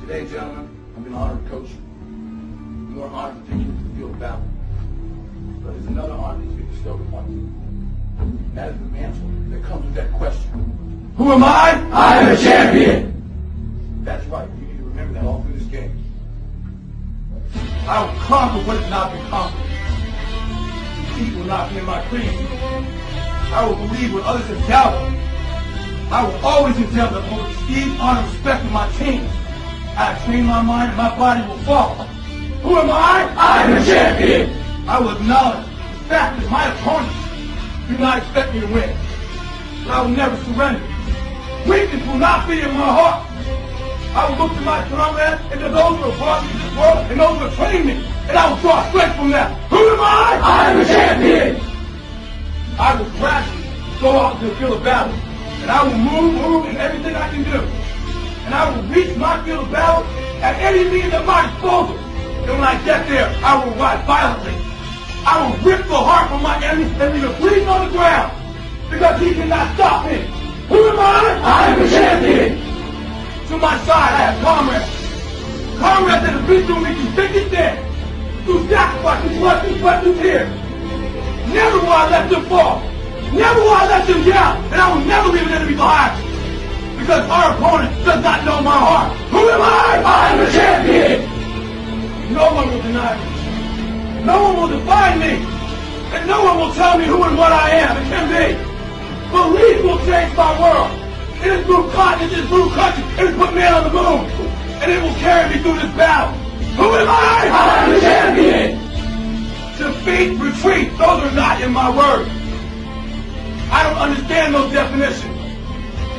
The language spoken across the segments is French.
Today, gentlemen, I've been honored to coach you. More honor to take you to the field of battle. But there's another honor that's been bestowed upon you. And that is the mantle that comes with that question. Who am I? I am a champion! That's right. You need to remember that all through this game. I will conquer what has not been conquered. Defeat will not be in my creed. I will believe what others have doubted. I will always endeavor to hold prestige, honor, and respect of my team. I have trained my mind and my body will follow. Who am I? I am a champion! I will acknowledge the fact that my opponents do not expect me to win. But I will never surrender. Weakness will not be in my heart. I will look to my comrades and to those who have brought me to this world and those who have trained me, and I will draw strength from them. Who am I? I am a champion! I will gradually go out to the field of battle, and I will move in everything I can do. And I will reach my field of battle at any means at my disposal. And when I get there, I will rise violently. I will rip the heart from my enemy and leave it bleeding on the ground, because he cannot stop me. Who am I? I am a champion! To my side, I have comrades. Comrades that have been through me through thick and thin, through sacrifice, through blood, through sweat, through tears. Never will I let them fall. Never will I let them down. And I will never leave an enemy behind. Because our opponent does not know my heart. Who am I? I am a champion! No one will deny me. No one will define me. And no one will tell me who and what I am and can be. Belief will change my world. It has moved continents, it has moved countries, it has put man on the moon. And it will carry me through this battle. Who am I? I am a champion! Defeat, retreat, those are not in my words. I don't understand those definitions.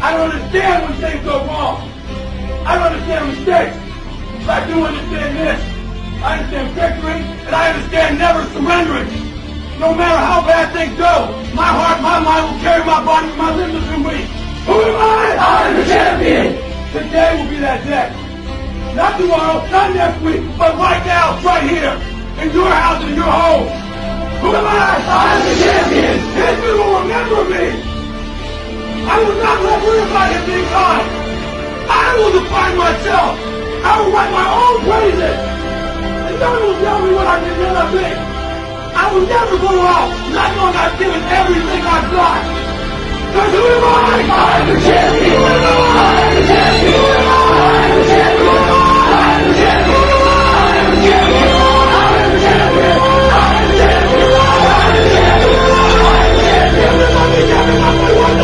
I don't understand when things go wrong. I don't understand mistakes. But I do understand this. I understand victory, and I understand never surrendering. No matter how bad things go, my heart, my mind will carry my body with my limbs through me. Who am I? I am the champion! Today will be that day. Not tomorrow, not next week, but right now, right here, in your house and in your home. Who am I? I am the champion! History will remember me! I will not let everybody be kind. I will define myself. I will write my own praises. And no one will tell me what I can never be. I will never go out not knowing I've given everything I've got. Because who am I? I am the champion. I am the champion. I am the champion. I am the champion. I am the champion. I am the champion. I am the champion. I am the champion. I am the champion. I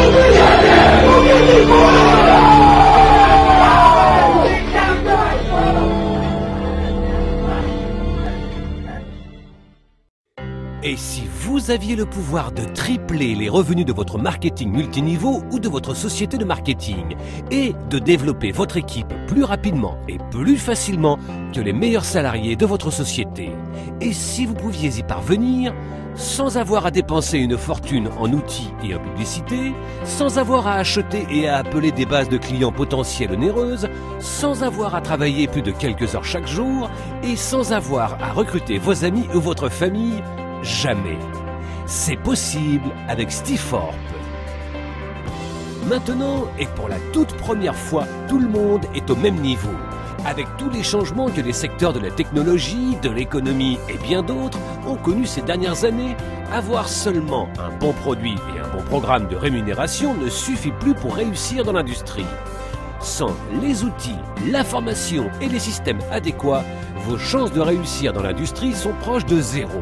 am the champion. Et si vous aviez le pouvoir de tripler les revenus de votre marketing multiniveau ou de votre société de marketing et de développer votre équipe plus rapidement et plus facilement que les meilleurs salariés de votre société, et si vous pouviez y parvenir sans avoir à dépenser une fortune en outils et en publicité, sans avoir à acheter et à appeler des bases de clients potentiels onéreuses, sans avoir à travailler plus de quelques heures chaque jour et sans avoir à recruter vos amis ou votre famille, jamais. C'est possible avec Stiforp. Maintenant, et pour la toute première fois, tout le monde est au même niveau. Avec tous les changements que les secteurs de la technologie, de l'économie et bien d'autres ont connus ces dernières années, avoir seulement un bon produit et un bon programme de rémunération ne suffit plus pour réussir dans l'industrie. Sans les outils, la formation et les systèmes adéquats, vos chances de réussir dans l'industrie sont proches de zéro.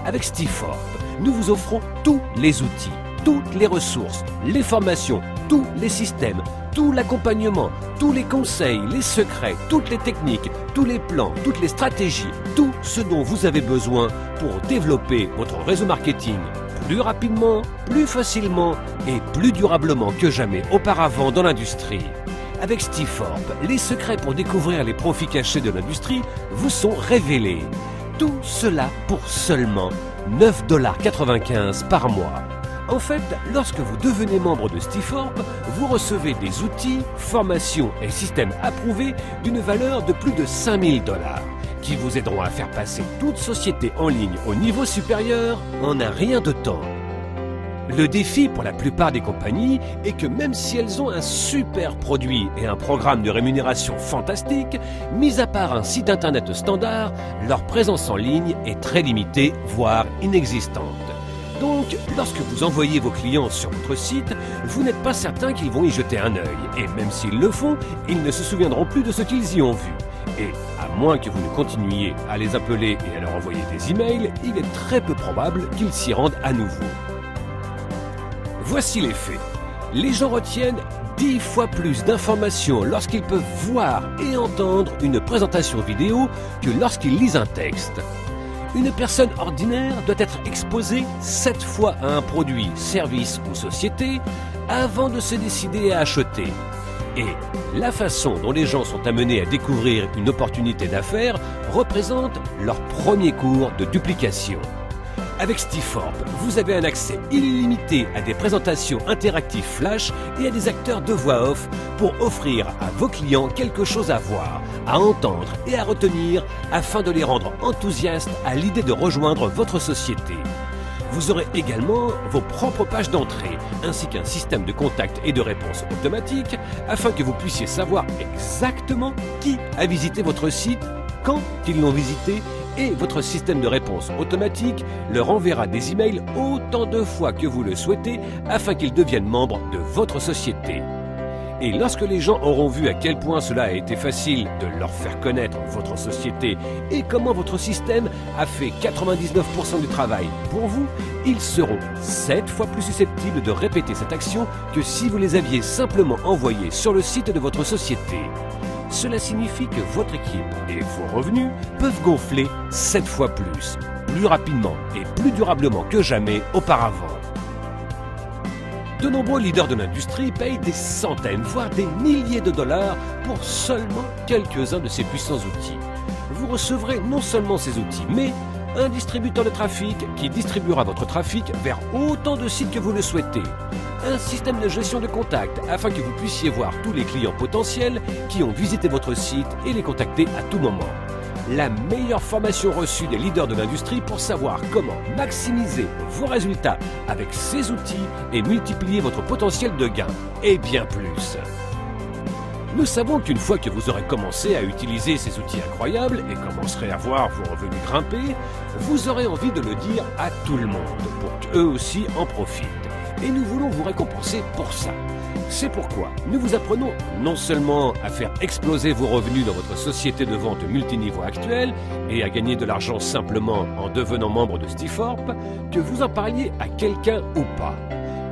Avec Stiforp, nous vous offrons tous les outils, toutes les ressources, les formations, tous les systèmes, tout l'accompagnement, tous les conseils, les secrets, toutes les techniques, tous les plans, toutes les stratégies, tout ce dont vous avez besoin pour développer votre réseau marketing plus rapidement, plus facilement et plus durablement que jamais auparavant dans l'industrie. Avec Stiforp, les secrets pour découvrir les profits cachés de l'industrie vous sont révélés. Tout cela pour seulement 9,95 $ par mois. En fait, lorsque vous devenez membre de Stiforp, vous recevez des outils, formations et systèmes approuvés d'une valeur de plus de 5 000 $ qui vous aideront à faire passer toute société en ligne au niveau supérieur en un rien de temps. Le défi pour la plupart des compagnies est que même si elles ont un super produit et un programme de rémunération fantastique, mis à part un site internet standard, leur présence en ligne est très limitée, voire inexistante. Donc, lorsque vous envoyez vos clients sur votre site, vous n'êtes pas certain qu'ils vont y jeter un œil. Et même s'ils le font, ils ne se souviendront plus de ce qu'ils y ont vu. Et à moins que vous ne continuiez à les appeler et à leur envoyer des emails, il est très peu probable qu'ils s'y rendent à nouveau. Voici les faits. Les gens retiennent 10 fois plus d'informations lorsqu'ils peuvent voir et entendre une présentation vidéo que lorsqu'ils lisent un texte. Une personne ordinaire doit être exposée 7 fois à un produit, service ou société avant de se décider à acheter. Et la façon dont les gens sont amenés à découvrir une opportunité d'affaires représente leur premier cours de duplication. Avec Stiforp, vous avez un accès illimité à des présentations interactives flash et à des acteurs de voix off pour offrir à vos clients quelque chose à voir, à entendre et à retenir afin de les rendre enthousiastes à l'idée de rejoindre votre société. Vous aurez également vos propres pages d'entrée, ainsi qu'un système de contact et de réponse automatique afin que vous puissiez savoir exactement qui a visité votre site, quand ils l'ont visité, et votre système de réponse automatique leur enverra des emails autant de fois que vous le souhaitez afin qu'ils deviennent membres de votre société. Et lorsque les gens auront vu à quel point cela a été facile de leur faire connaître votre société et comment votre système a fait 99% du travail pour vous, ils seront 7 fois plus susceptibles de répéter cette action que si vous les aviez simplement envoyés sur le site de votre société. Cela signifie que votre équipe et vos revenus peuvent gonfler 7 fois plus rapidement et plus durablement que jamais auparavant. De nombreux leaders de l'industrie payent des centaines, voire des milliers de dollars pour seulement quelques-uns de ces puissants outils. Vous recevrez non seulement ces outils, mais un distributeur de trafic qui distribuera votre trafic vers autant de sites que vous le souhaitez. Un système de gestion de contacts afin que vous puissiez voir tous les clients potentiels qui ont visité votre site et les contacter à tout moment. La meilleure formation reçue des leaders de l'industrie pour savoir comment maximiser vos résultats avec ces outils et multiplier votre potentiel de gain, et bien plus. Nous savons qu'une fois que vous aurez commencé à utiliser ces outils incroyables et commencerez à voir vos revenus grimper, vous aurez envie de le dire à tout le monde pour qu'eux aussi en profitent. Et nous voulons vous récompenser pour ça. C'est pourquoi nous vous apprenons non seulement à faire exploser vos revenus dans votre société de vente multiniveau actuelle et à gagner de l'argent simplement en devenant membre de Stiforp, que vous en parliez à quelqu'un ou pas.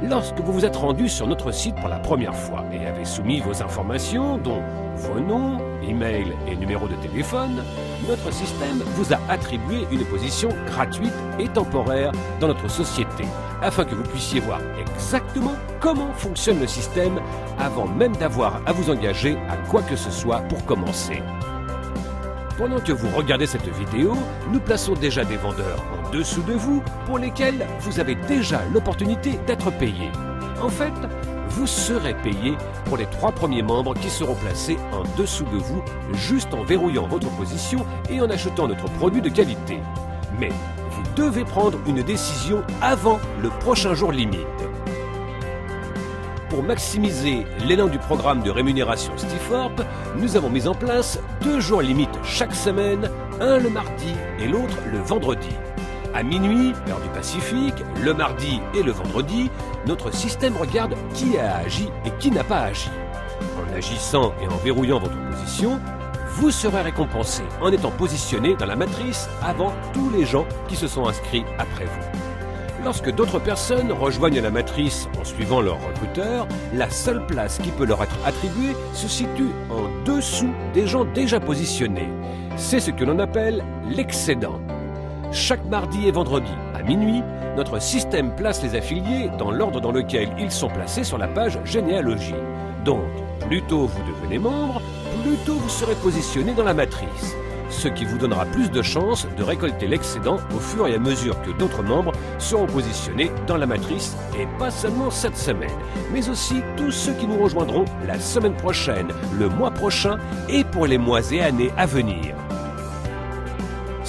Lorsque vous vous êtes rendu sur notre site pour la première fois et avez soumis vos informations, dont vos noms, emails et numéros de téléphone, notre système vous a attribué une position gratuite et temporaire dans notre société, afin que vous puissiez voir exactement comment fonctionne le système avant même d'avoir à vous engager à quoi que ce soit pour commencer. Pendant que vous regardez cette vidéo, nous plaçons déjà des vendeurs en dessous de vous pour lesquels vous avez déjà l'opportunité d'être payé. En fait, vous serez payé pour les 3 premiers membres qui seront placés en dessous de vous juste en verrouillant votre position et en achetant notre produit de qualité. Mais vous devez prendre une décision avant le prochain jour limite. Pour maximiser l'élan du programme de rémunération Stiforp, nous avons mis en place 2 jours limites chaque semaine, un le mardi et l'autre le vendredi. À minuit, heure du Pacifique, le mardi et le vendredi, notre système regarde qui a agi et qui n'a pas agi. En agissant et en verrouillant votre position, vous serez récompensé en étant positionné dans la matrice avant tous les gens qui se sont inscrits après vous. Lorsque d'autres personnes rejoignent la matrice en suivant leur recruteur, la seule place qui peut leur être attribuée se situe en dessous des gens déjà positionnés. C'est ce que l'on appelle l'excédent. Chaque mardi et vendredi, à minuit, notre système place les affiliés dans l'ordre dans lequel ils sont placés sur la page généalogie. Donc, plus tôt vous devenez membre, plus tôt vous serez positionné dans la matrice. Ce qui vous donnera plus de chances de récolter l'excédent au fur et à mesure que d'autres membres seront positionnés dans la matrice, et pas seulement cette semaine, mais aussi tous ceux qui nous rejoindront la semaine prochaine, le mois prochain et pour les mois et années à venir.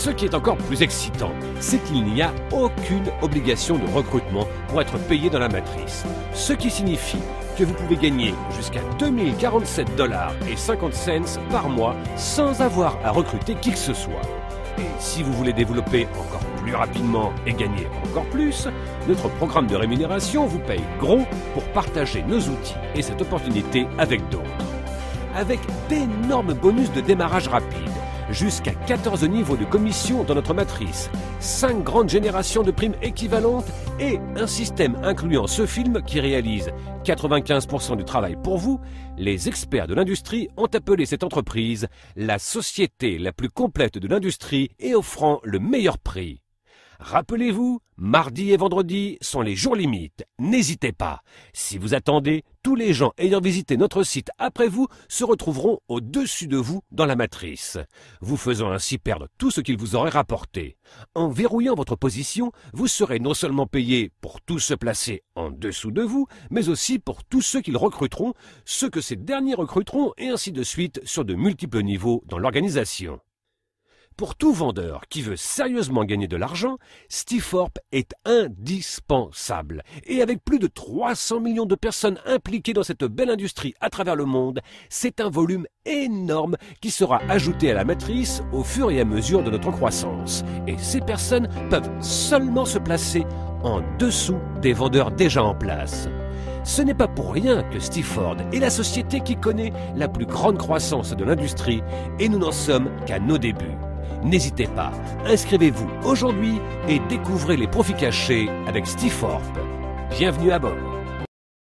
Ce qui est encore plus excitant, c'est qu'il n'y a aucune obligation de recrutement pour être payé dans la matrice. Ce qui signifie que vous pouvez gagner jusqu'à 2047,50 $ par mois sans avoir à recruter qui que ce soit. Et si vous voulez développer encore plus rapidement et gagner encore plus, notre programme de rémunération vous paye gros pour partager nos outils et cette opportunité avec d'autres. Avec d'énormes bonus de démarrage rapide, jusqu'à 14 niveaux de commission dans notre matrice, 5 grandes générations de primes équivalentes et un système incluant ce film qui réalise 95% du travail pour vous, les experts de l'industrie ont appelé cette entreprise la société la plus complète de l'industrie et offrant le meilleur prix. Rappelez-vous, mardi et vendredi sont les jours limites. N'hésitez pas. Si vous attendez, tous les gens ayant visité notre site après vous se retrouveront au-dessus de vous dans la matrice, vous faisant ainsi perdre tout ce qu'ils vous auraient rapporté. En verrouillant votre position, vous serez non seulement payé pour tous se placer en dessous de vous, mais aussi pour tous ceux qu'ils recruteront, ceux que ces derniers recruteront et ainsi de suite sur de multiples niveaux dans l'organisation. Pour tout vendeur qui veut sérieusement gagner de l'argent, Stiforp est indispensable. Et avec plus de 300 millions de personnes impliquées dans cette belle industrie à travers le monde, c'est un volume énorme qui sera ajouté à la matrice au fur et à mesure de notre croissance. Et ces personnes peuvent seulement se placer en dessous des vendeurs déjà en place. Ce n'est pas pour rien que Stiforp est la société qui connaît la plus grande croissance de l'industrie et nous n'en sommes qu'à nos débuts. N'hésitez pas, inscrivez-vous aujourd'hui et découvrez les profits cachés avec Stiforp. Bienvenue à bord.